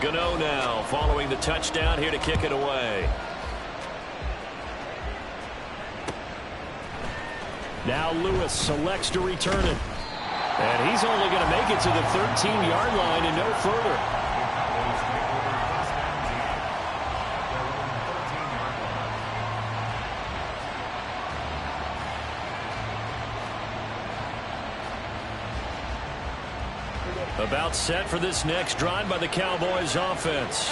Gano now following the touchdown here to kick it away. Now Lewis selects to return it. And he's only going to make it to the 13-yard line and no further. About set for this next drive by the Cowboys offense.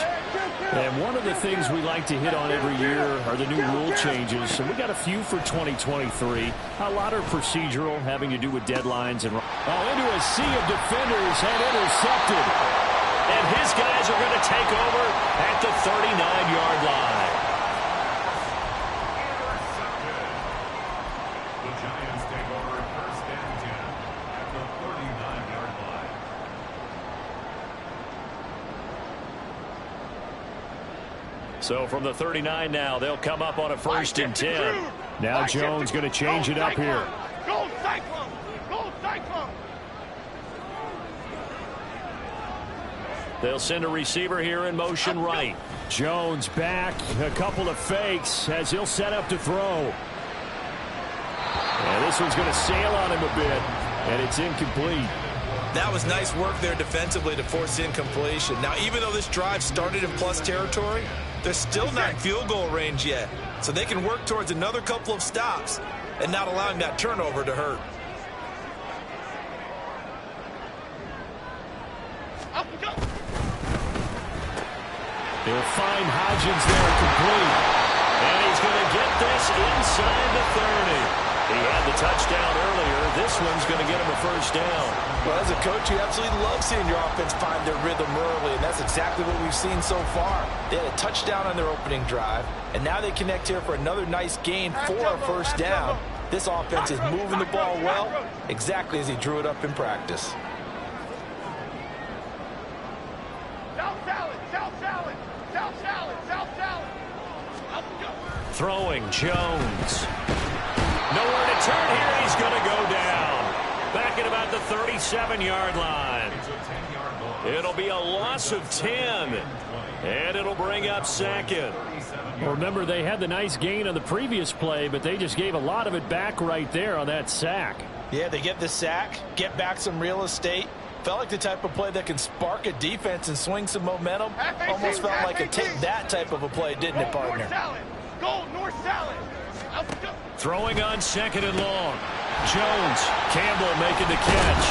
And one of the things we like to hit on every year are the new rule changes. And we got a few for 2023. A lot are procedural, having to do with deadlines. And into a sea of defenders and intercepted. And his guys are going to take over at the 39-yard line. The Giants take over at first and 10 at the 39-yard line. So from the 39 now, they'll come up on a first and 10. Now Jones going to change it up here. Go Cyclone! Go Cyclone! They'll send a receiver here in motion right. Jones back, a couple of fakes as he'll set up to throw. And this one's going to sail on him a bit, and it's incomplete. That was nice work there defensively to force incompletion. Now, even though this drive started in plus territory, they're still not in field goal range yet. So they can work towards another couple of stops and not allowing that turnover to hurt. They'll find Hodgins there complete. And he's going to get this inside the 30. He had the touchdown earlier. This one's going to get him a first down. Well, as a coach, you absolutely love seeing your offense find their rhythm early, and that's exactly what we've seen so far. They had a touchdown on their opening drive, and now they connect here for another nice gain for a first down. This offense is moving the ball well, exactly as he drew it up in practice. South salad! South salad! South salad! South salad! Throwing Jones. Nowhere to turn here. He's going to go down. Back at about the 37-yard line. It'll be a loss of 10. And it'll bring up second. Well, remember, they had the nice gain on the previous play, but they just gave a lot of it back right there on that sack. Yeah, they get the sack, get back some real estate. Felt like the type of play that can spark a defense and swing some momentum. Almost felt like a take that type of a play, didn't it, partner? North salad! Go North salad! Throwing on second and long. Jones. Campbell making the catch.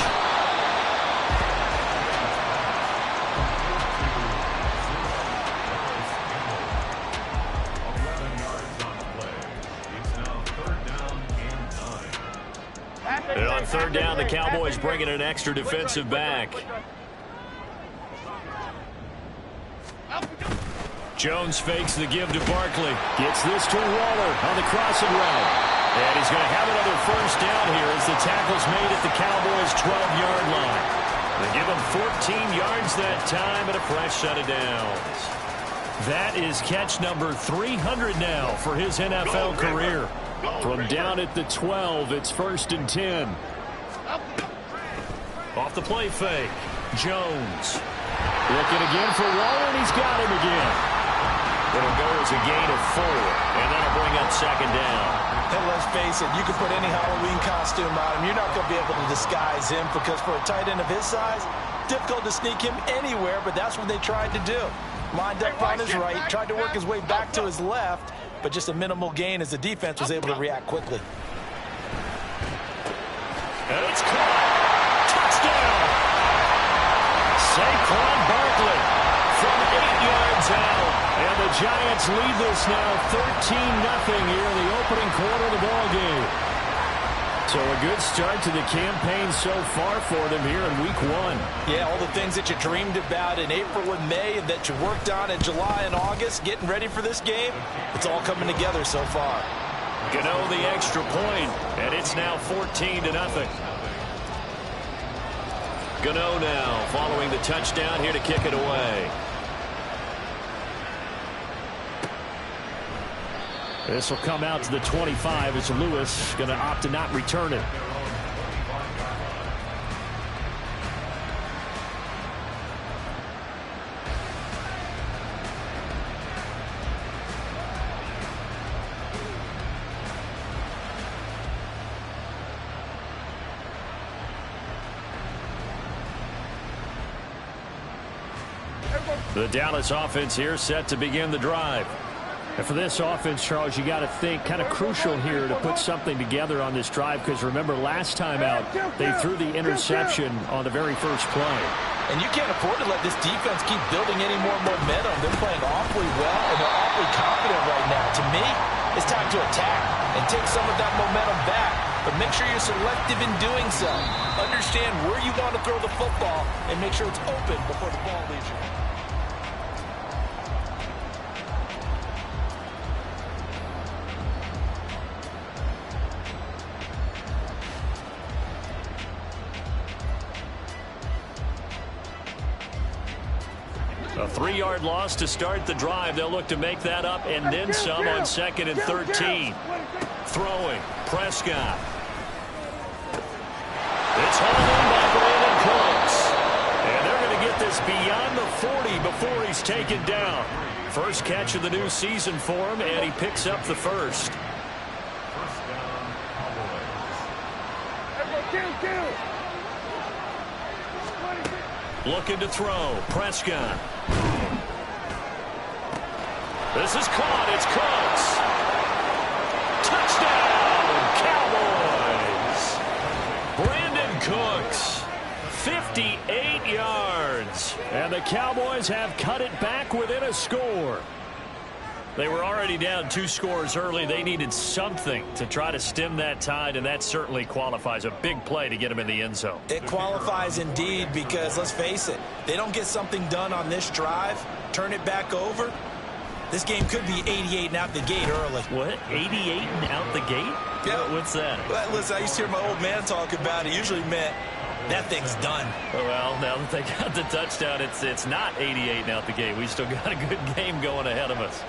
And on third down, the Cowboys bringing an extra defensive back. Jones fakes the give to Barkley. Gets this to Waller on the crossing route. And he's going to have another first down here as the tackle's made at the Cowboys' 12-yard line. They give him 14 yards that time and a fresh set of downs. That is catch number 300 now for his NFL career. From down at the 12, it's first and 10. Off the play fake, Jones. Looking again for Waller, and he's got him again. It'll go as a gain of 4, and that'll bring up second down. And let's face it, you can put any Halloween costume on him. You're not going to be able to disguise him because for a tight end of his size, difficult to sneak him anywhere, but that's what they tried to do. Lined up on his right, tried to work his way back to his left, but just a minimal gain as the defense was able to react quickly. And it's caught. Touchdown. Saquon Barkley from 8 yards out. And the Giants lead this now 13-0 here in the opening quarter of the ball game. So a good start to the campaign so far for them here in week 1. Yeah, all the things that you dreamed about in April and May and that you worked on in July and August, getting ready for this game, it's all coming together so far. Gano the extra point, and it's now 14-0. Gano now following the touchdown here to kick it away. This will come out to the 25 as Lewis going to opt to not return it. The Dallas offense here set to begin the drive. And for this offense, Charles, you got to think kind of crucial here to put something together on this drive, because remember last time out they threw the interception on the very first play. And you can't afford to let this defense keep building any more momentum. They're playing awfully well, and they're awfully confident right now. To me, it's time to attack and take some of that momentum back. But make sure you're selective in doing so. Understand where you want to throw the football and make sure it's open before the ball leaves you. A 3-yard loss to start the drive. They'll look to make that up and then some on 2nd and 13. Throwing, Prescott. It's hauled in by Brandon Cooks. And they're going to get this beyond the 40 before he's taken down. First catch of the new season for him, and he picks up the first. First down, Cowboys. Looking to throw, Prescott. This is caught. It's Cooks. Touchdown, Cowboys. Brandon Cooks, 58 yards. And the Cowboys have cut it back within a score. They were already down 2 scores early. They needed something to try to stem that tide, and that certainly qualifies. A big play to get them in the end zone. It qualifies indeed, because let's face it, they don't get something done on this drive, turn it back over, this game could be 88 and out the gate early. What? 88 and out the gate? Yeah. What's that? Well, listen, I used to hear my old man talk about it. Usually meant that thing's done. Well, now that they got the touchdown, it's not 88 and out the gate. We still got a good game going ahead of us.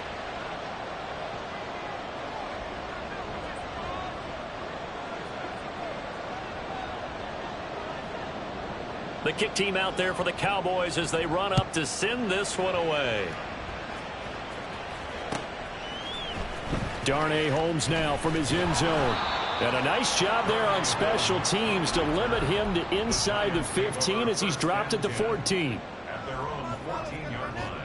The kick team out there for the Cowboys as they run up to send this one away. Darnay Holmes now from his end zone. And a nice job there on special teams to limit him to inside the 15 as he's dropped at the 14. At their own 14-yard line.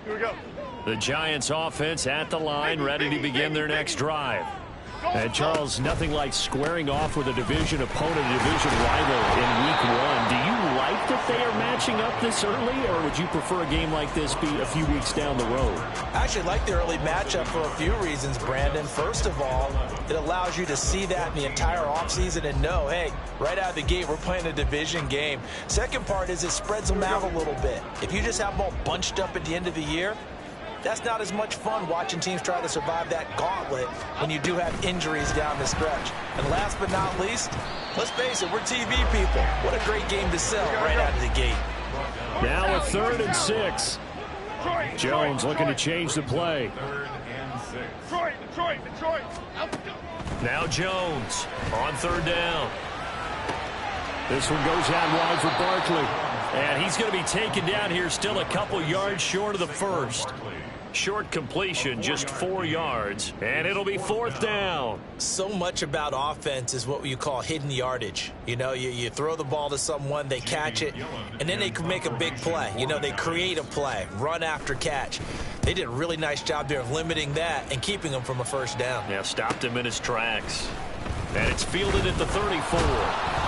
Here we go. The Giants offense at the line, ready to begin their next drive. And Charles, nothing like squaring off with a division opponent, a division rival in week 1. Do you like that they are matching up this early, or would you prefer a game like this be a few weeks down the road? I actually like the early matchup for a few reasons, Brandon. First of all, it allows you to see that in the entire offseason and know, hey, right out of the gate, we're playing a division game. Second part is it spreads them out a little bit. If you just have them all bunched up at the end of the year, that's not as much fun watching teams try to survive that gauntlet when you do have injuries down the stretch. And last but not least, let's face it, we're TV people. What a great game to sell right out of the gate. Now a 3rd and 6. Jones looking to change the play. 3rd and 6. Detroit. Now Jones on 3rd down. This one goes out wide for Barkley. And he's going to be taken down here, still a couple yards short of the first. Short completion, just 4 yards, and it'll be 4th down. So much about offense is what you call hidden yardage. You know, you throw the ball to someone, they catch it, and then they can make a big play. You know, they create a play, run after catch. They did a really nice job there of limiting that and keeping him from a first down. Yeah, stopped him in his tracks. And it's fielded at the 34.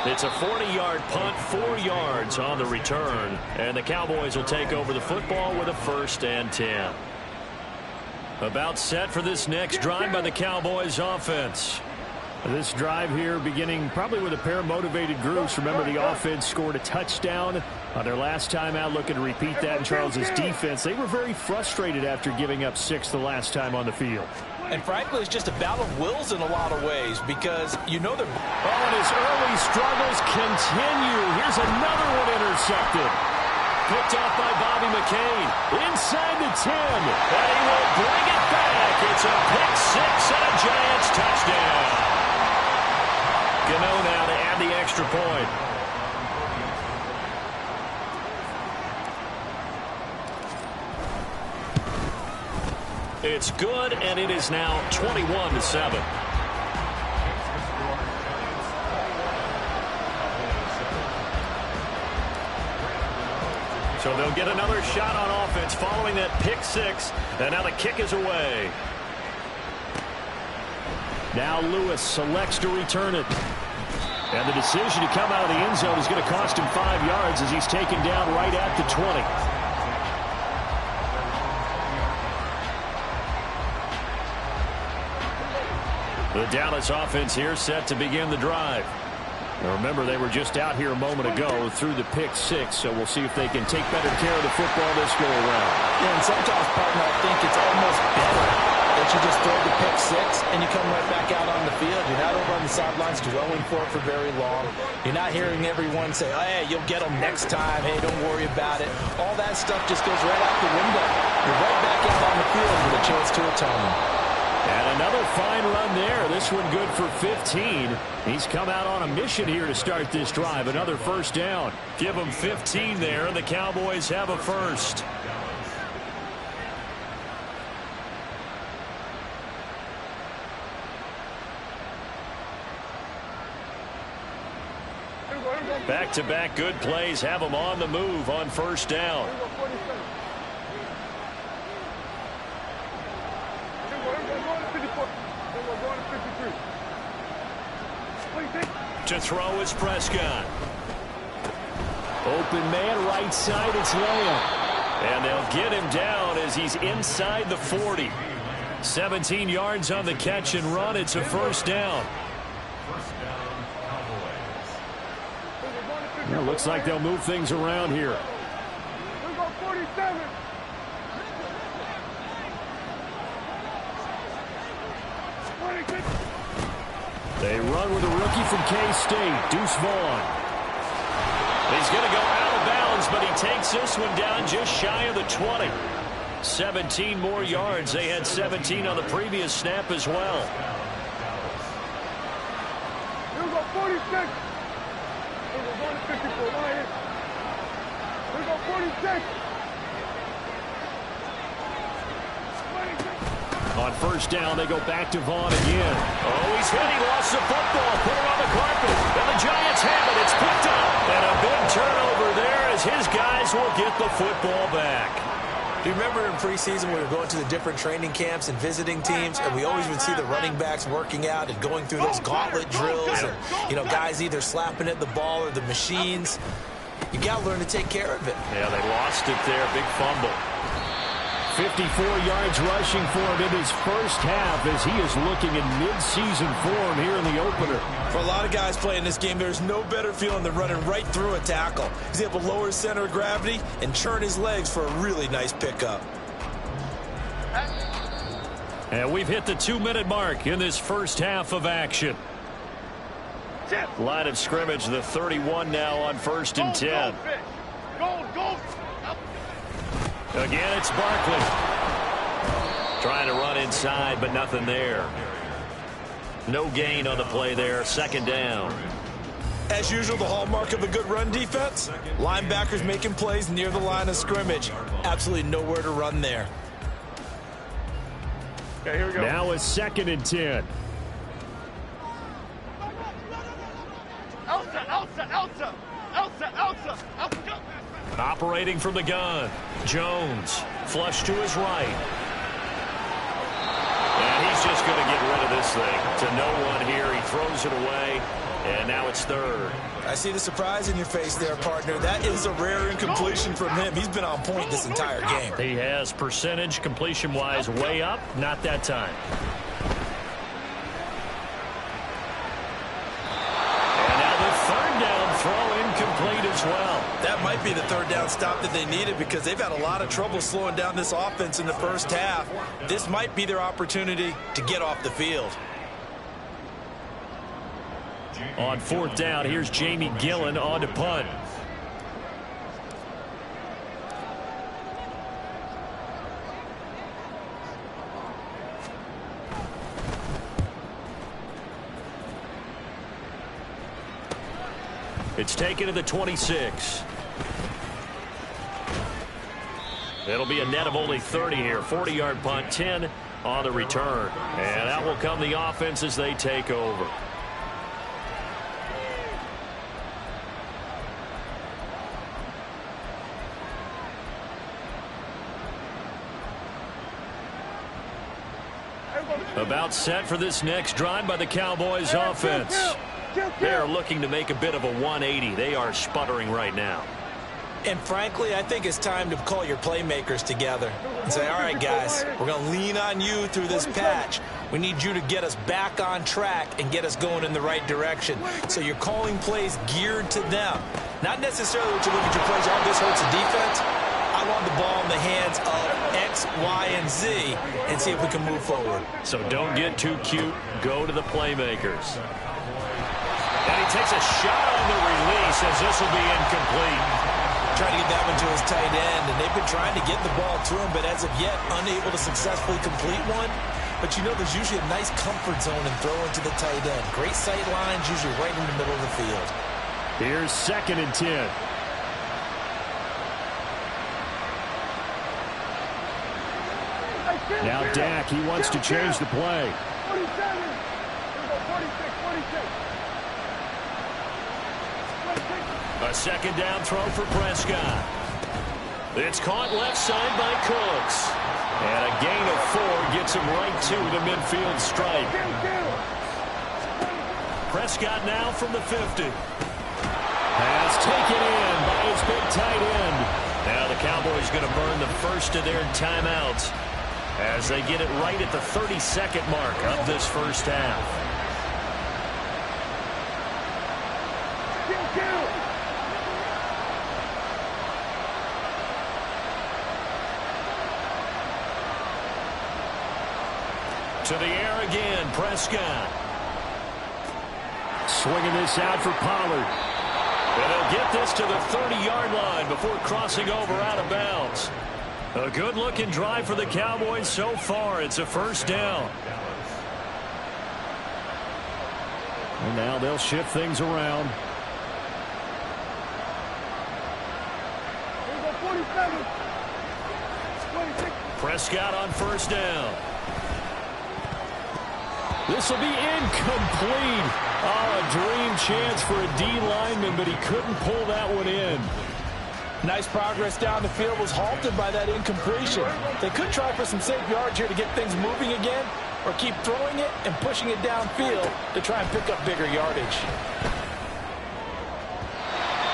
It's a 40-yard punt, 4 yards on the return. And the Cowboys will take over the football with a 1st and 10. About set for this next drive by the Cowboys offense. This drive here beginning probably with a pair of motivated groups. Remember, the offense scored a touchdown on their last time out, looking to repeat that in Charles's defense. They were very frustrated after giving up 6 the last time on the field. And frankly, it's just a battle of wills in a lot of ways, because you know they're... Oh, and his early struggles continue. Here's another one intercepted. Picked off by Bobby McCain. Inside the 10. And he will bring it back. It's a pick 6 and a Giants touchdown. Gano now to add the extra point. It's good, and it is now 21-7. So they'll get another shot on offense following that pick six, and now the kick is away. Now Lewis selects to return it. And the decision to come out of the end zone is going to cost him 5 yards as he's taken down right at the 20. The Dallas offense here set to begin the drive. Now remember, they were just out here a moment ago through the pick six, so we'll see if they can take better care of the football this go around. Yeah, and sometimes, partner, I think it's almost better that you just throw the pick six and you come right back out on the field. You're not over on the sidelines dwelling for it for very long. You're not hearing everyone say, oh, hey, you'll get them next time. Hey, don't worry about it. All that stuff just goes right out the window. You're right back out on the field with a chance to atone. And another fine run there. This one good for 15. He's come out on a mission here to start this drive. Another first down. Give them 15 there, and the Cowboys have a first. Back-to-back good plays have them on the move on first down. To throw is Prescott. Open man, right side, it's Lamb. And they'll get him down as he's inside the 40. 17 yards on the catch and run. It's a first down. It looks like they'll move things around here. They run with a rookie from K-State, Deuce Vaughn. He's going to go out of bounds, but he takes this one down just shy of the 20. 17 more yards. They had 17 on the previous snap as well. Here we go, 46. Here we go, 54. Here we go, 46. On first down, they go back to Vaughn again. Oh, he's hit. He lost the football. Put it on the carpet. And the Giants have it. It's picked up. And a big turnover there as his guys will get the football back. Do you remember in preseason we were going to the different training camps and visiting teams, and we always would see the running backs working out and going through those gauntlet drills and, you know, guys either slapping at the ball or the machines. You got to learn to take care of it. Yeah, they lost it there. Big fumble. 54 yards rushing for him in his first half as he is looking in mid-season form here in the opener. For a lot of guys playing this game, there's no better feeling than running right through a tackle. He's able to lower his center of gravity and churn his legs for a really nice pickup. And we've hit the 2-minute mark in this first half of action. Line of scrimmage, the 31 now on 1st and 10. Go. Again, it's Barkley. Trying to run inside, but nothing there. No gain on the play there. 2nd down. As usual, the hallmark of a good run defense, linebackers making plays near the line of scrimmage. Absolutely nowhere to run there. Okay, here we go. Now it's 2nd and 10. Elsa. Operating from the gun. Jones. Flush to his right. And he's just going to get rid of this thing. To no one here. He throws it away. And now it's 3rd. I see the surprise in your face there, partner. That is a rare incompletion from him. He's been on point this entire game. He has percentage completion-wise way up. Not that time. And now the 3rd down throw incomplete as well. That might be the 3rd down stop that they needed because they've had a lot of trouble slowing down this offense in the first half. This might be their opportunity to get off the field. On 4th down, here's Jamie Gillen on to punt. It's taken to the 26. It'll be a net of only 30 here. 40-yard punt, 10 on the return. And out will come the offense as they take over. About set for this next drive by the Cowboys offense. They are looking to make a bit of a 180. They are sputtering right now. And frankly, I think it's time to call your playmakers together and say, all right, guys, we're going to lean on you through this patch. We need you to get us back on track and get us going in the right direction. So you're calling plays geared to them. Not necessarily what you look at your plays, oh, this hurts the defense. I want the ball in the hands of X, Y, and Z and see if we can move forward. So don't get too cute. Go to the playmakers. And he takes a shot on the release as this will be incomplete. Trying to get that one to his tight end, and they've been trying to get the ball to him, but as of yet, unable to successfully complete one. But you know there's usually a nice comfort zone in throwing to the tight end. Great sight lines, usually right in the middle of the field. Here's 2nd and 10. Now Dak, he wants to change the play. 47. 46, 46. A 2nd down throw for Prescott. It's caught left side by Cooks. And a gain of 4 gets him right to the midfield stripe. Prescott now from the 50. Pass taken in by his big tight end. Now the Cowboys going to burn the first of their timeouts as they get it right at the 32nd mark of this first half. To the air again, Prescott. Swinging this out for Pollard. And they'll get this to the 30-yard line before crossing over out of bounds. A good-looking drive for the Cowboys so far. It's a first down. And now they'll shift things around. Here we go, 47. 26. Prescott on first down. This will be incomplete. Oh, a dream chance for a D lineman, but he couldn't pull that one in. Nice progress down the field, was halted by that incompletion. They could try for some safe yards here to get things moving again, or keep throwing it and pushing it downfield to try and pick up bigger yardage.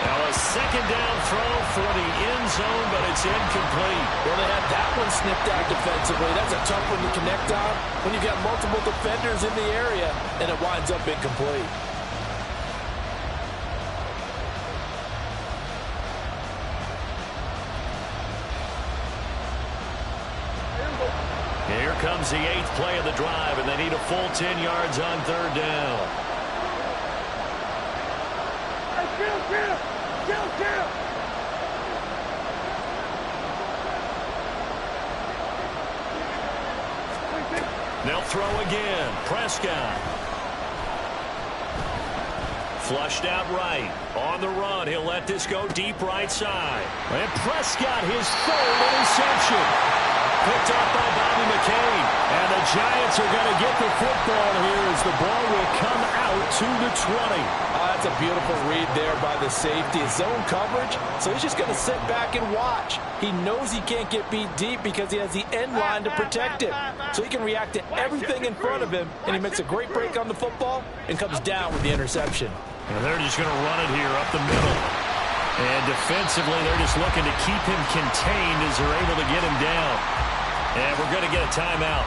Now a 2nd down throw for the end zone, but it's incomplete. Well, they had that one snipped out defensively. That's a tough one to connect on when you've got multiple defenders in the area, and it winds up incomplete. Here comes the 8th play of the drive, and they need a full 10 yards on 3rd down. They'll throw again. Prescott. Flushed out right. On the run. He'll let this go deep right side. And Prescott, his 3rd interception. Picked up by Bobby McCain. And the Giants are going to get the football here as the ball will come out to the 20. That's a beautiful read there by the safety. It's zone coverage, so he's just going to sit back and watch. He knows he can't get beat deep because he has the end line to protect him. So he can react to everything in front of him, and he makes a great break on the football and comes down with the interception. And they're just going to run it here up the middle. And defensively, they're just looking to keep him contained as they're able to get him down. And we're going to get a timeout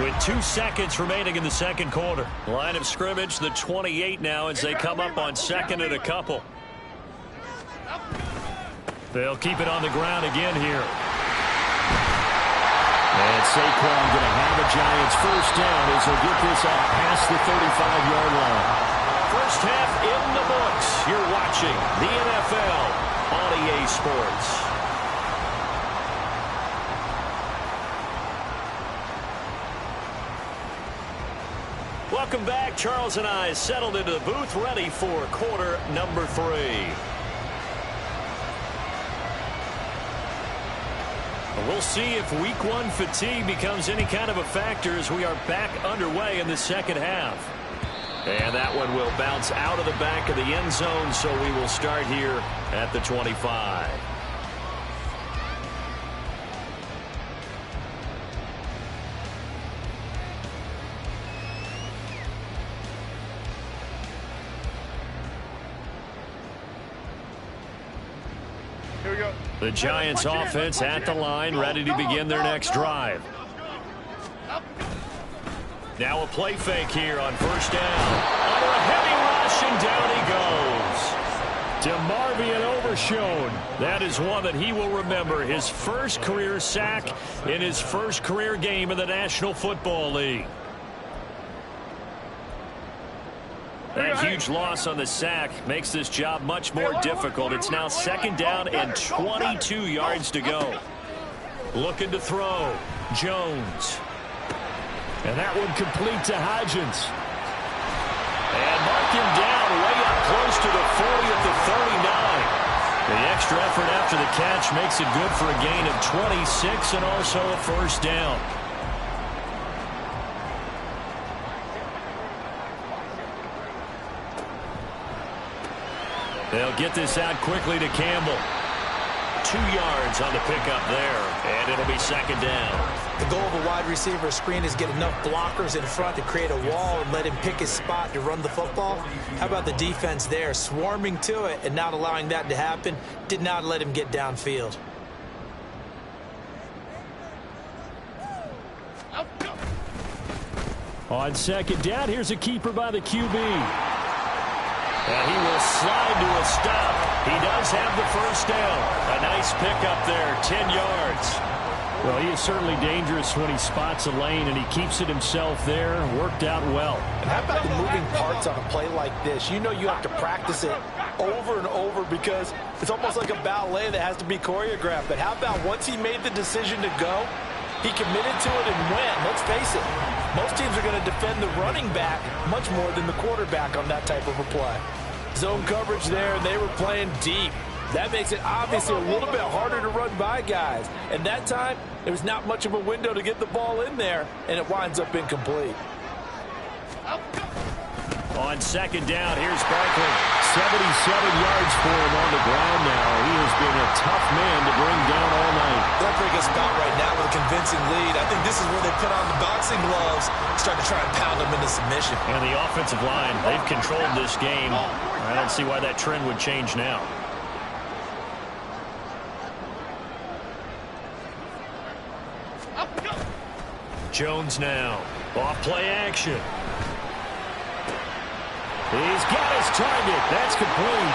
with 2 seconds remaining in the 2nd quarter. Line of scrimmage, the 28 now as they come up on 2nd and a couple. They'll keep it on the ground again here. And Saquon going to have a Giants first down as they'll get this up past the 35-yard line. First half in the books. You're watching the NFL on EA Sports. Welcome back. Charles and I settled into the booth ready for quarter number 3. We'll see if week one fatigue becomes any kind of a factor as we are back underway in the second half. And that one will bounce out of the back of the end zone, so we will start here at the 25. Here we go. The Giants offense at the line, ready to begin their next drive. Now a play fake here on first down. Under a heavy rush, and down he goes. DeMarvion Overshown. That is one that he will remember. His first career sack in his first career game in the National Football League. That huge loss on the sack makes this job much more difficult. It's now second down and 22 yards to go. Looking to throw. Jones. And that one complete to Hodgins. And mark him down way up close to the 40 at the 39. The extra effort after the catch makes it good for a gain of 26 and also a first down. They'll get this out quickly to Campbell. 2 yards on the pickup there, and it'll be second down. The goal of a wide receiver screen is get enough blockers in front to create a wall and let him pick his spot to run the football. How about the defense there, swarming to it and not allowing that to happen? Did not let him get downfield. On second down, here's a keeper by the QB. And he will slide to a stop. He does have the first down. A nice pickup there, 10 yards. Well, he is certainly dangerous when he spots a lane, and he keeps it himself there. Worked out well. And how about the moving parts on a play like this? You know you have to practice it over and over because it's almost like a ballet that has to be choreographed. But how about once he made the decision to go, he committed to it and went. Let's face it, most teams are going to defend the running back much more than the quarterback on that type of a play. Zone coverage there, and they were playing deep. That makes it obviously a little bit harder to run by guys. And that time, there was not much of a window to get the ball in there, and it winds up incomplete. On second down, here's Barkley. 77 yards for him on the ground now. He has been a tough man to bring down all night. They'll bring us about right now with a convincing lead. I think this is where they put on the boxing gloves, start to try and pound them into submission. And the offensive line, they've controlled this game. I don't see why that trend would change now. Jones now. Off play action. He's got his target. That's complete.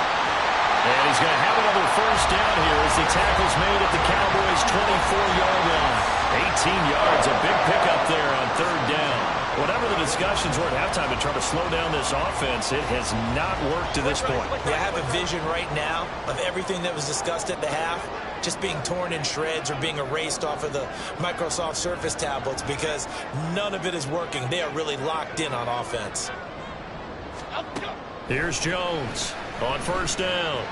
And he's going to have another first down here as the tackle's made at the Cowboys' 24-yard line. 18 yards, a big pickup there on third down. Whatever the discussions were at halftime to try to slow down this offense, it has not worked to this point. Yeah, I have a vision right now of everything that was discussed at the half just being torn in shreds or being erased off of the Microsoft Surface tablets because none of it is working. They are really locked in on offense. Here's Jones on first down.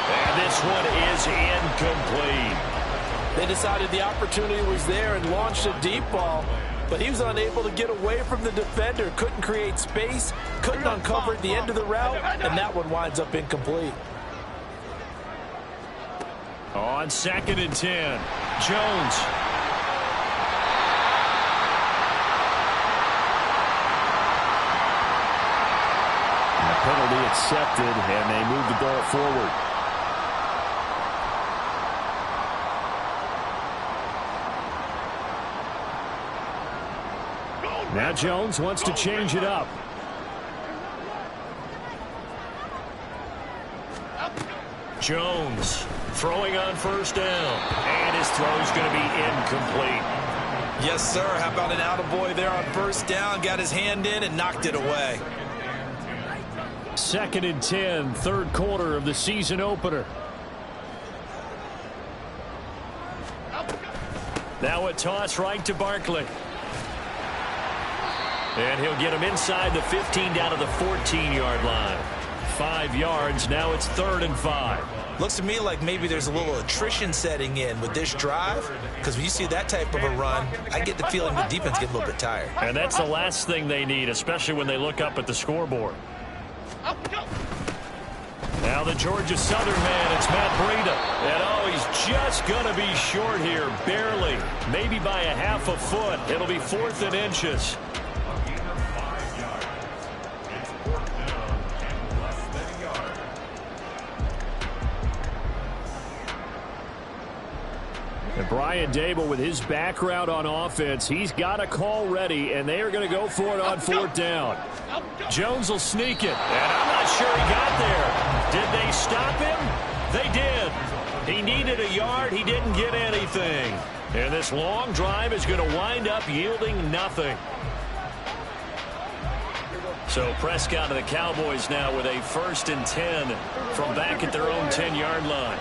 And this one is incomplete. They decided the opportunity was there and launched a deep ball, but he was unable to get away from the defender, couldn't create space, couldn't uncover at the end of the route, and that one winds up incomplete. On second and 10, Jones. Penalty accepted, and they move the ball forward. Now Jones wants to change it up. Jones throwing on first down, and his throw is going to be incomplete. Yes, sir. How about an attaboy there on first down? Got his hand in and knocked it away. Second and 10, third quarter of the season opener. Now a toss right to Barkley. And he'll get him inside the 15 down to the 14-yard line. 5 yards. Now it's 3rd and 5. Looks to me like maybe there's a little attrition setting in with this drive, because when you see that type of a run, I get the feeling the defense gets a little bit tired. And that's the last thing they need, especially when they look up at the scoreboard. Now the Georgia Southern man, it's Matt Breida. And oh, he's just going to be short here, barely. Maybe by a half a foot. It'll be 4th and inches. And Brian Dable, with his background on offense, he's got a call ready, and they are going to go for it on 4th down. Jones will sneak it, and I'm not sure he got there. Did they stop him? They did. He needed a yard. He didn't get anything. And this long drive is going to wind up yielding nothing. So Prescott and the Cowboys now with a 1st and 10 from back at their own 10-yard line.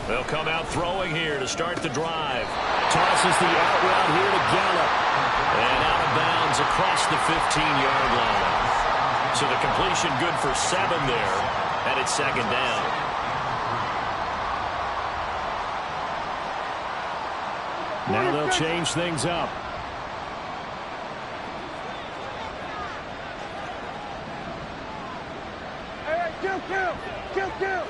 They'll come out throwing here to start the drive. Tosses the out route here to Gallup. And out of bounds across the 15-yard line. So the completion good for 7 there. And it's 2nd down. Now they'll change things up. Hey, kill.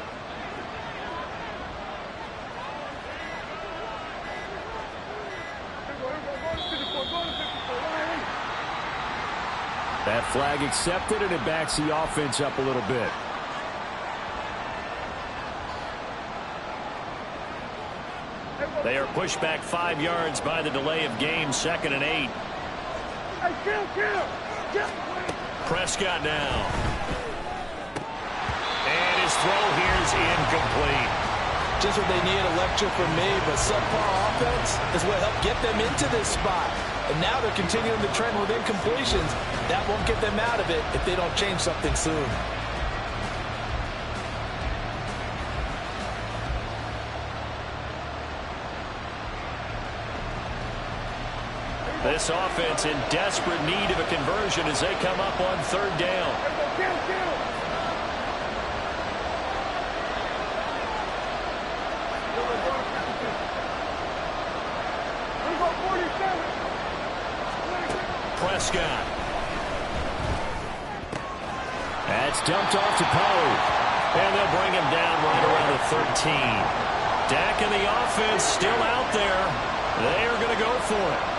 That flag accepted, and it backs the offense up a little bit. They are pushed back 5 yards by the delay of game, 2nd and 8. Hey, kill. Prescott now. And his throw here is incomplete. Just what they need, a lecture from me, but subpar offense is what helped get them into this spot. And now they're continuing the trend with incompletions. That won't get them out of it if they don't change something soon. This offense in desperate need of a conversion as they come up on 3rd down. Prescott. That's dumped off to Pollard. And they'll bring him down right around the 13. Dak and the offense still out there. They are going to go for it.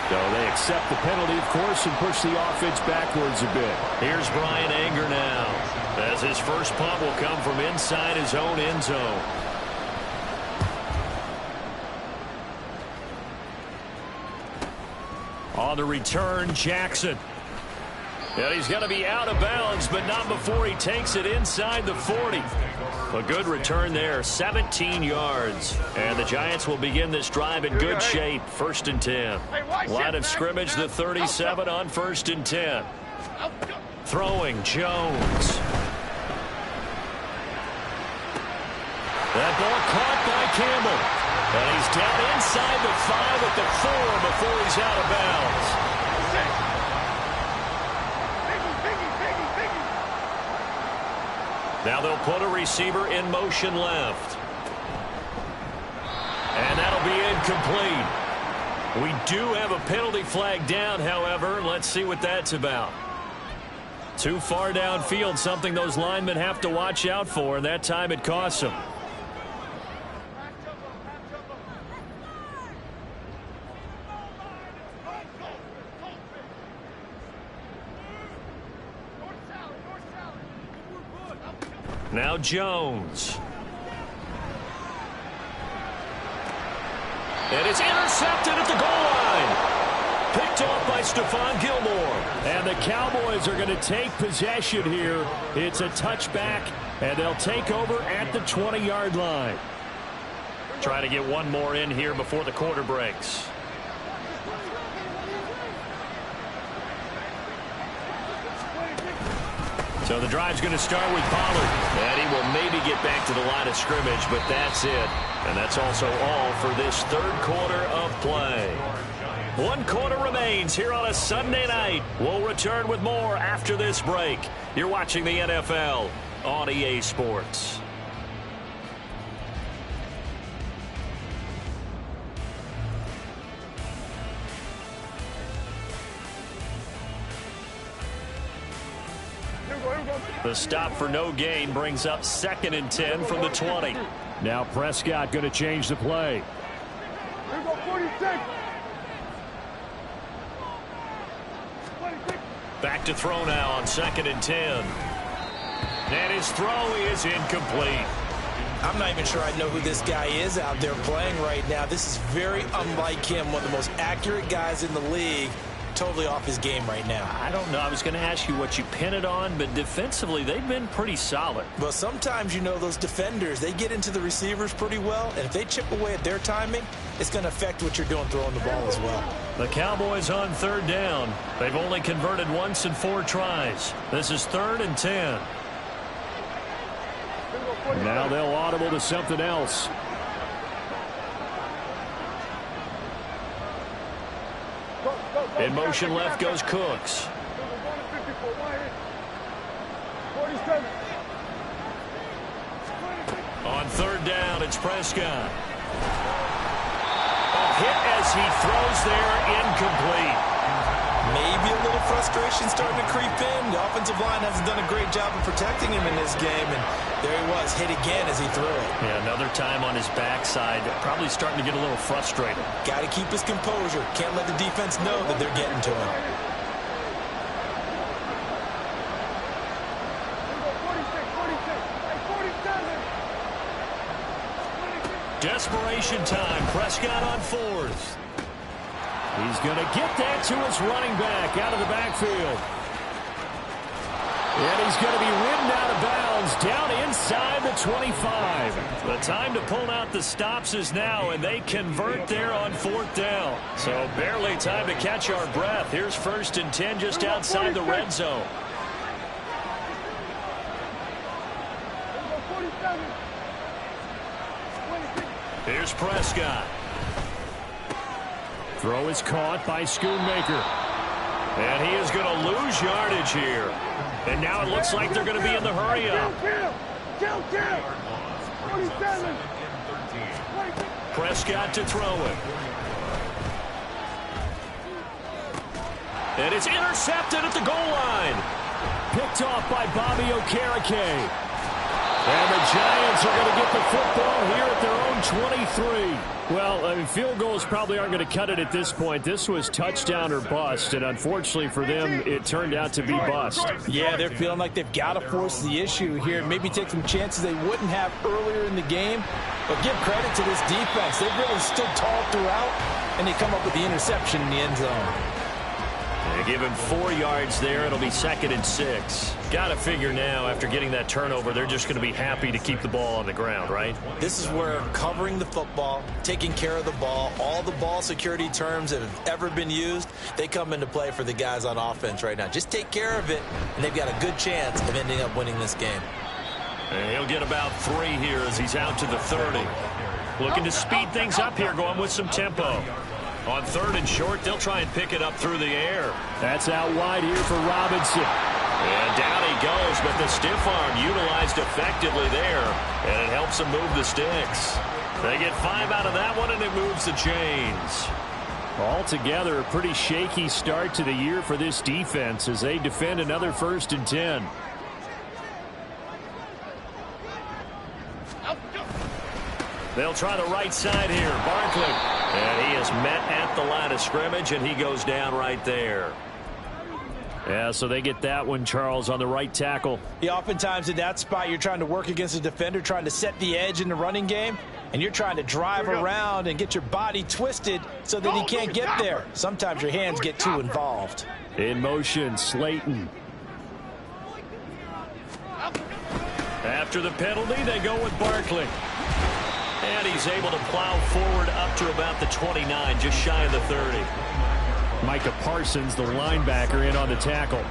So they accept the penalty, of course, and push the offense backwards a bit. Here's Brian Anger now, as his first punt will come from inside his own end zone. On the return, Jackson. And he's going to be out of bounds, but not before he takes it inside the 40. A good return there, 17 yards. And the Giants will begin this drive in good shape, 1st and 10. Line of scrimmage, the 37 on 1st and 10. Throwing, Jones. That ball caught by Campbell. And he's down inside the 5 at the 4 before he's out of bounds. Now they'll put a receiver in motion left. And that'll be incomplete. We do have a penalty flag down, however. Let's see what that's about. Too far downfield, something those linemen have to watch out for, and that time it costs them. Now Jones. And it's intercepted at the goal line. Picked picked off by Stephon Gilmore. And the Cowboys are going to take possession here. It's a touchback, and they'll take over at the 20-yard line. Trying to get one more in here before the quarter breaks. So the drive's going to start with Pollard. And he will maybe get back to the line of scrimmage, but that's it. And that's also all for this third quarter of play. One quarter remains here on a Sunday night. We'll return with more after this break. You're watching the NFL on EA Sports. The stop for no gain brings up 2nd and 10 from the 20. Now Prescott going to change the play. Here go 46. Back to throw now on 2nd and 10. And his throw is incomplete. I'm not even sure I know who this guy is out there playing right now. This is very unlike him, one of the most accurate guys in the league. Totally off his game right now. I don't know. I was going to ask you what you pin it on, but defensively they've been pretty solid. Well, sometimes, you know, those defenders, they get into the receivers pretty well, and if they chip away at their timing, it's going to affect what you're doing throwing the ball as well. The Cowboys on 3rd down. They've only converted once in 4 tries. This is 3rd and 10. Now they'll audible to something else. In motion left goes Cooks. On 3rd down, it's Prescott. A hit as he throws there, incomplete. Maybe a little frustration starting to creep in. The offensive line hasn't done a great job of protecting him in this game, and there he was, hit again as he threw it. Yeah, another time on his backside, probably starting to get a little frustrated. Got to keep his composure. Can't let the defense know that they're getting to him. Desperation time. Prescott on 4th. He's going to get that to his running back out of the backfield. And he's going to be ridden out of bounds down inside the 25. The time to pull out the stops is now, and they convert there on 4th down. So barely time to catch our breath. Here's 1st and 10 just outside the red zone. Here's Prescott. Throw is caught by Schoonmaker. And he is going to lose yardage here. And now it looks like they're going to be in the hurry-up. Prescott to throw it. And it's intercepted at the goal line. Picked off by Bobby Okereke. And the Giants are going to get the football here at their own 23. Well, I mean, field goals probably aren't going to cut it at this point. This was touchdown or bust, and unfortunately for them, it turned out to be bust. Yeah, they're feeling like they've got to force the issue here and maybe take some chances they wouldn't have earlier in the game. But give credit to this defense. They've really stood tall throughout, and they come up with the interception in the end zone. They give him 4 yards there. It'll be 2nd and 6. Got to figure now, after getting that turnover, they're just going to be happy to keep the ball on the ground, right? This is where covering the football, taking care of the ball, all the ball security terms that have ever been used, they come into play for the guys on offense right now. Just take care of it, and they've got a good chance of ending up winning this game. And he'll get about 3 here as he's out to the 30. Looking to speed things up here, going with some tempo. On 3rd and short, they'll try and pick it up through the air. That's out wide here for Robinson. And down he goes, but the stiff arm utilized effectively there, and it helps them move the sticks. They get 5 out of that one, and it moves the chains. Altogether, a pretty shaky start to the year for this defense as they defend another 1st and 10. They'll try the right side here. Barkley. And he is met at the line of scrimmage, and he goes down right there. Yeah, so they get that one, Charles, on the right tackle. Yeah, oftentimes in that spot, you're trying to work against a defender, trying to set the edge in the running game. and you're trying to drive around and get your body twisted so that he can't get there. Sometimes your hands get too involved. In motion, Slayton. After the penalty, they go with Barkley. And he's able to plow forward up to about the 29, just shy of the 30. Micah Parsons, the linebacker, in on the tackle.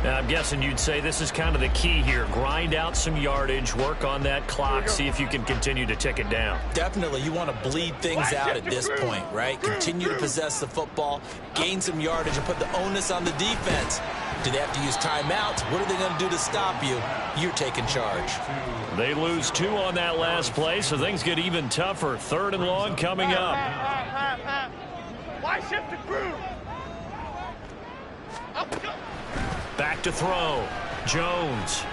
Now, I'm guessing you'd say this is kind of the key here. Grind out some yardage, work on that clock, see if you can continue to tick it down. Definitely, you want to bleed things out at this point, right? Continue to possess the football, gain some yardage, and put the onus on the defense. Do they have to use timeouts? What are they going to do to stop you? You're taking charge. They lose 2 on that last play, so things get even tougher. 3rd and long coming up. Why shift the crew? Back to throw. Jones.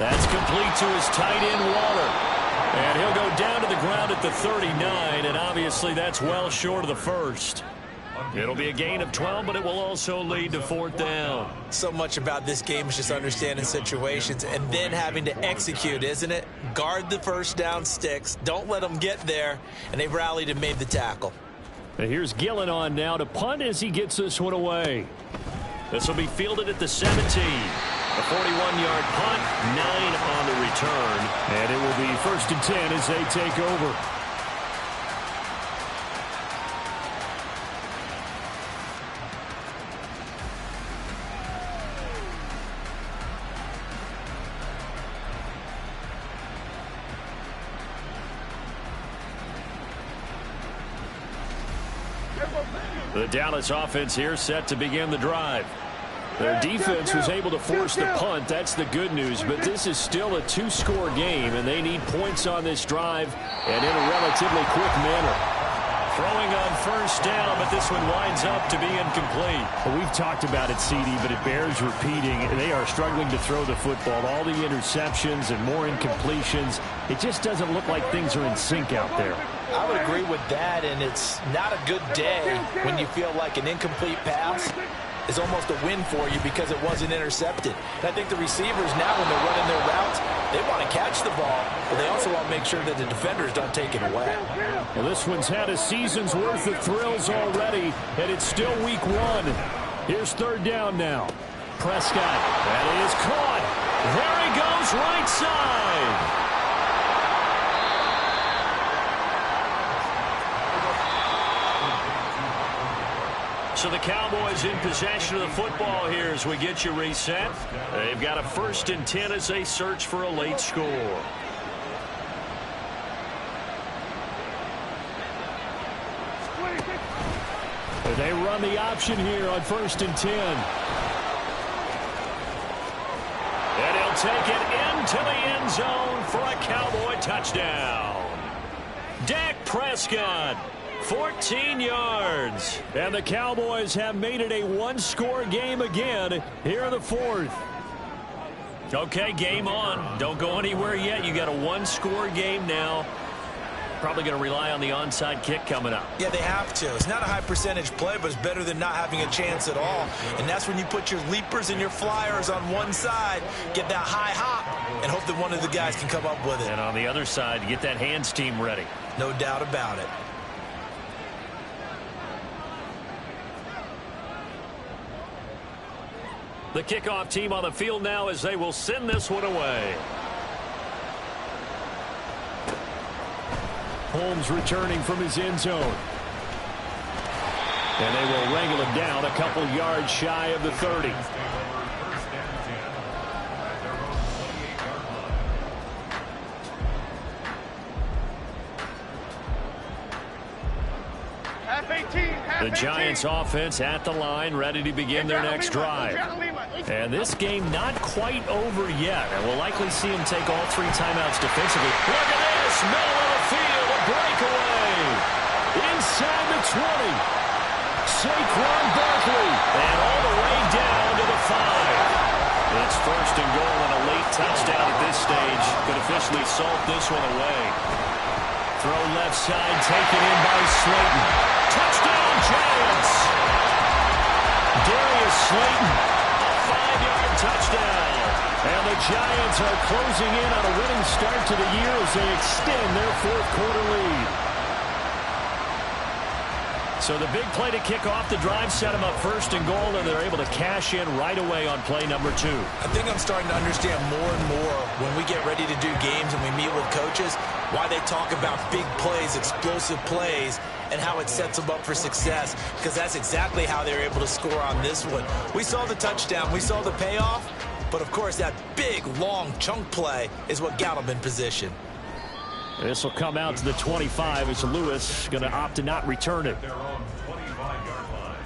That's complete to his tight end, Waller. And he'll go down to the ground at the 39, and obviously that's well short of the first. It'll be a gain of 12, but it will also lead to 4th down. So much about this game is just understanding situations and then having to execute, isn't it? Guard the first down sticks. Don't let them get there. And they've rallied and made the tackle. And here's Gillen on now to punt as he gets this one away. This will be fielded at the 17. A 41-yard punt, 9 on the return. And it will be 1st and 10 as they take over. The Dallas offense here set to begin the drive. Their defense was able to force the punt. That's the good news. But this is still a 2-score game, and they need points on this drive and in a relatively quick manner. Throwing on 1st down, but this one winds up to be incomplete. Well, we've talked about it, CD, but it bears repeating. They are struggling to throw the football. All the interceptions and more incompletions. It just doesn't look like things are in sync out there. I would agree with that, and it's not a good day when you feel like an incomplete pass is almost a win for you because it wasn't intercepted. And I think the receivers now, when they're running their routes, they want to catch the ball, but they also want to make sure that the defenders don't take it away. Well, this one's had a season's worth of thrills already, and it's still week 1. Here's 3rd down now. Prescott, that is caught. There he goes, right side. So the Cowboys in possession of the football here as we get you reset. They've got a 1st and 10 as they search for a late score. And they run the option here on 1st and 10. And he'll take it into the end zone for a Cowboy touchdown. Dak Prescott. 14 yards. And the Cowboys have made it a 1-score game again here in the 4th. Okay, game on. Don't go anywhere yet. You got a 1-score game now. Probably going to rely on the onside kick coming up. Yeah, they have to. It's not a high percentage play, but it's better than not having a chance at all. And that's when you put your leapers and your flyers on one side, get that high hop, and hope that one of the guys can come up with it. And on the other side, get that hands team ready. No doubt about it. The kickoff team on the field now as they will send this one away. Holmes returning from his end zone. And they will wrangle him down a couple yards shy of the 30. The Giants offense at the line, ready to begin their next drive. And this game not quite over yet. And we'll likely see him take all 3 timeouts defensively. Look at this, middle of the field, a breakaway. Inside the 20. Saquon Barkley. And all the way down to the 5. It's 1st and goal and a late touchdown at this stage. Could officially salt this one away. Throw left side, taken in by Slayton. Touchdown, Giants! Darius Slayton, a 5-yard touchdown. And the Giants are closing in on a winning start to the year as they extend their fourth-quarter lead. So the big play to kick off the drive set them up first and goal, and they're able to cash in right away on play number 2. I think I'm starting to understand more and more when we get ready to do games and we meet with coaches why they talk about big plays, explosive plays, and how it sets them up for success, because that's exactly how they're able to score on this one. We saw the touchdown. We saw the payoff. But, of course, that big, long chunk play is what got them in position. This will come out to the 25 as Lewis going to opt to not return it. Their own 25-yard line.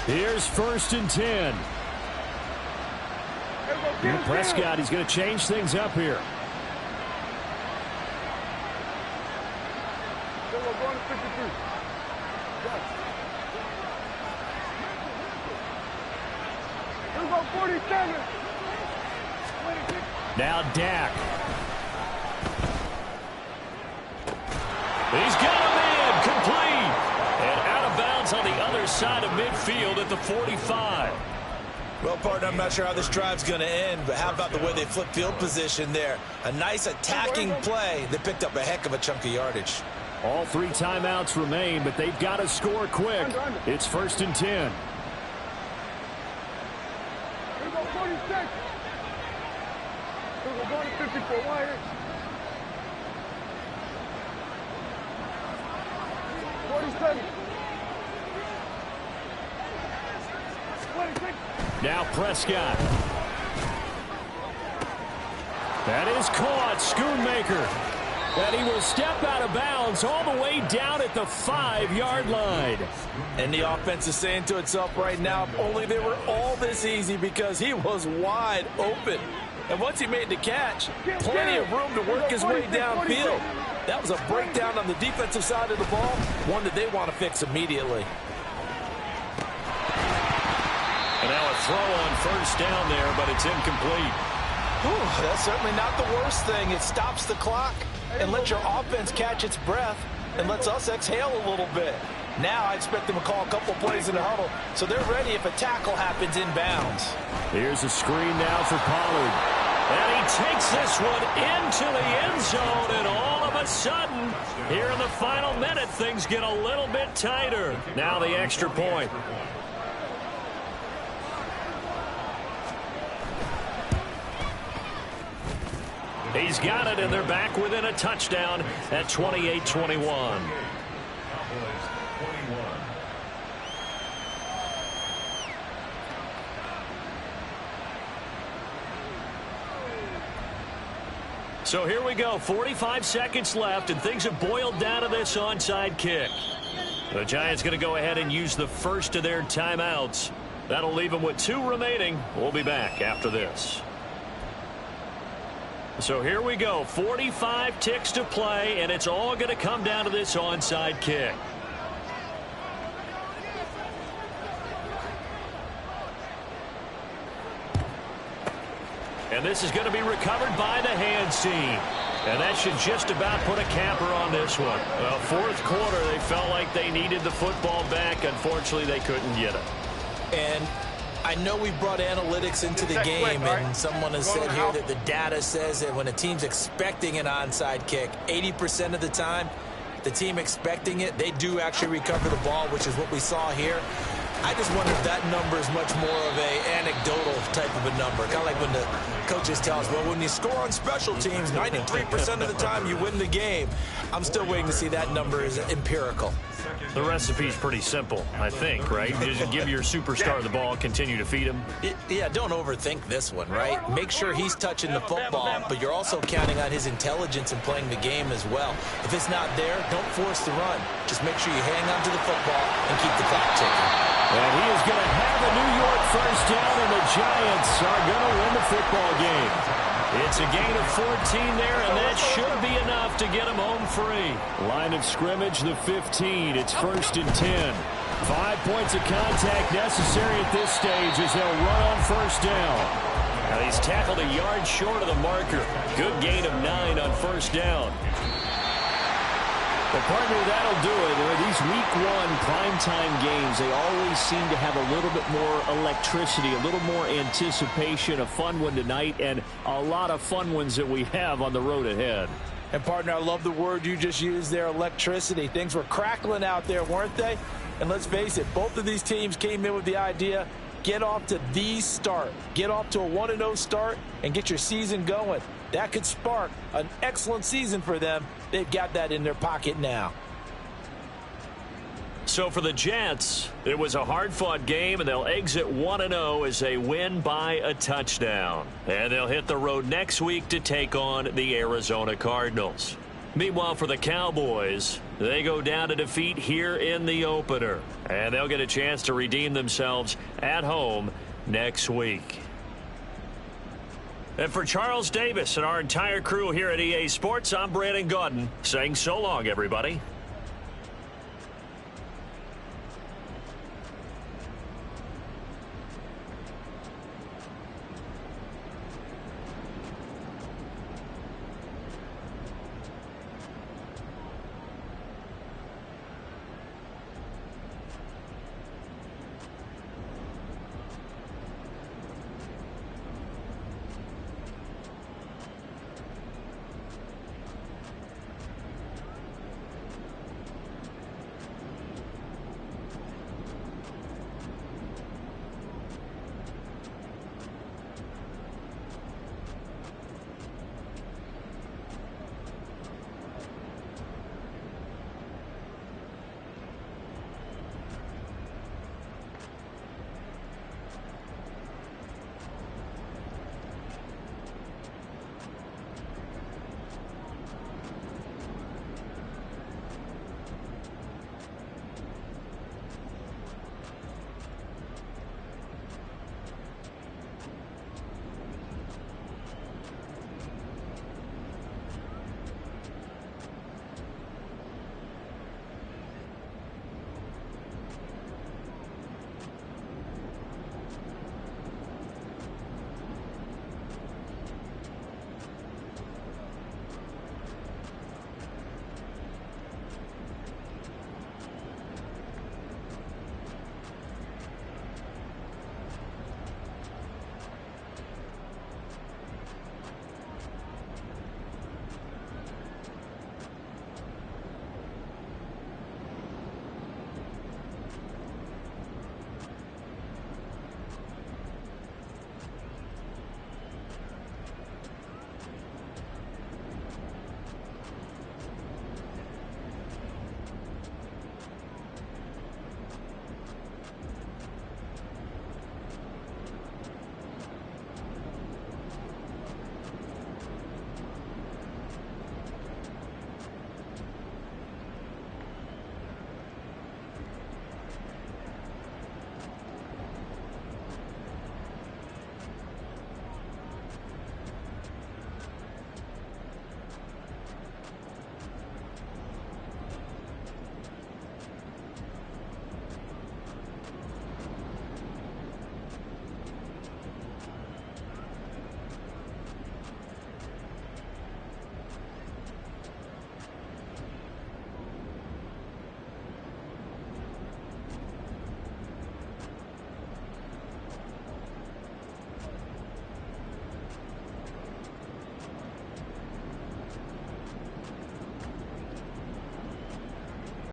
Here's 1st and 10. Prescott, he's going to change things up here. We're going to 53. Here we go, 47. Now Dak. He's got him in, complete. And out of bounds on the other side of midfield at the 45. Well, partner, I'm not sure how this drive's going to end, but how about the way they flip field position there? A nice attacking play that picked up a heck of a chunk of yardage. All 3 timeouts remain, but they've got to score quick. It's 1st and 10. Here we go, 46. We're going to 54. Why here? 47. 26. Now Prescott. That is caught. Schoonmaker. And he will step out of bounds all the way down at the 5-yard line. And the offense is saying to itself right now, if only they were all this easy, because he was wide open. And once he made the catch, plenty of room to work his way downfield. That was a breakdown on the defensive side of the ball, one that they want to fix immediately. And now a throw on 1st down there, but it's incomplete. Whew, that's certainly not the worst thing. It stops the clock and lets your offense catch its breath and lets us exhale a little bit. Now I expect them to call a couple plays in the huddle, so they're ready if a tackle happens inbounds. Here's a screen now for Pollard. And he takes this one into the end zone, and all of a sudden, here in the final minute, things get a little bit tighter. Now the extra point. He's got it, and they're back within a touchdown at 28-21. Cowboys 21. So here we go, 45 seconds left, and things have boiled down to this onside kick. The Giants going to go ahead and use the first of their timeouts. That'll leave them with 2 remaining. We'll be back after this. So here we go, 45 ticks to play, and it's all going to come down to this onside kick. And this is going to be recovered by the hands team. And that should just about put a capper on this one. Well, 4th quarter, they felt like they needed the football back. Unfortunately, they couldn't get it. And I know we brought analytics into the game, and someone has said here that the data says that when a team's expecting an onside kick, 80% of the time, the team expecting it, they do actually recover the ball, which is what we saw here. I just wonder if that number is much more of a anecdotal type of a number. Kind of like when the coaches tell us, well, when you score on special teams, 93% of the time you win the game. I'm still waiting to see that number is empirical. The recipe's pretty simple, I think, right? You just give your superstar the ball, continue to feed him. Yeah, don't overthink this one, right? Make sure he's touching the football, but you're also counting on his intelligence in playing the game as well. If it's not there, don't force the run. Just make sure you hang on to the football and keep the clock ticking. And he is going to have a New York first down, and the Giants are going to win the football game. It's a gain of 14 there, and that should be enough to get them home free. Line of scrimmage, the 15. It's 1st and 10. 5 points of contact necessary at this stage as they'll run on 1st down. Now he's tackled a yard short of the marker. Good gain of 9 on 1st down. Well, partner, that'll do it. These week one primetime games, they always seem to have a little bit more electricity, a little more anticipation, a fun one tonight, and a lot of fun ones that we have on the road ahead. And, partner, I love the word you just used there, electricity. Things were crackling out there, weren't they? And let's face it, both of these teams came in with the idea, get off to the start. Get off to a 1-0 start and get your season going. That could spark an excellent season for them. They've got that in their pocket now. So for the Jets, it was a hard-fought game, and they'll exit 1-0 as they win by a touchdown. And they'll hit the road next week to take on the Arizona Cardinals. Meanwhile, for the Cowboys, they go down to defeat here in the opener. And they'll get a chance to redeem themselves at home next week. And for Charles Davis and our entire crew here at EA Sports, I'm Brandon Gaudin saying so long, everybody.